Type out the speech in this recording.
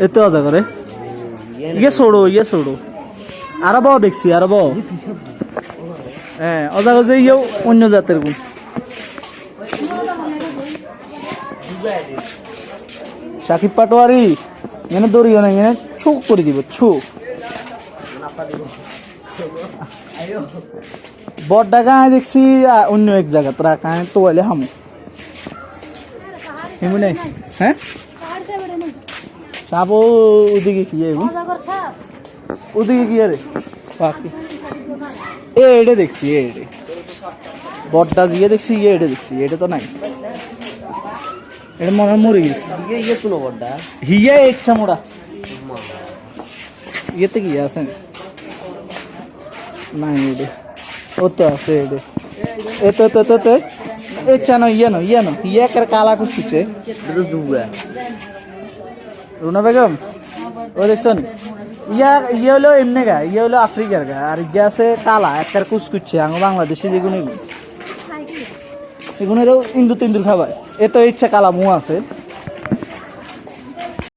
এতো আজা করে ইয়ে ছোড়ো আরো বাও দেখছি আরো বাও হ্যাঁ অজা যে ইয়েও অন্য জাতের গুণ সাকিব পাটোয়ারি এনে দৌড়িও না এনে ছুক করে দিব ছুক বড়টা গায়ে দেখছি অন্য এক জায়গা তোরা কানে তো বলে হামু এমনি হ্যাঁ সাপ ওদিকে কি ওদিকে কি আরে এডে দেখছি এডে বড়টা জিয়ে দেখছি এডে দেখছি এটা তো নাই এটা মনে মরে গেছে হিয়া ইচ্ছা মোড়া ইয়েতে কি আছে নাই এডে ও তো আছে এডে এতে ইচ্ছা না ইয়ে করে কালা কুচুছে রুনা বেগম ও দেখছেন ইয়ে হলো এমনি গা ইয়ে হলো আফ্রিকার গা আর ইয়ে আছে কালা একটা কুচকুচ্ছে আঙ বাংলাদেশি যেগুলো এগুলো ইন্দুর তিন্দুর খাবার এত ইচ্ছা কালা মুখ আছে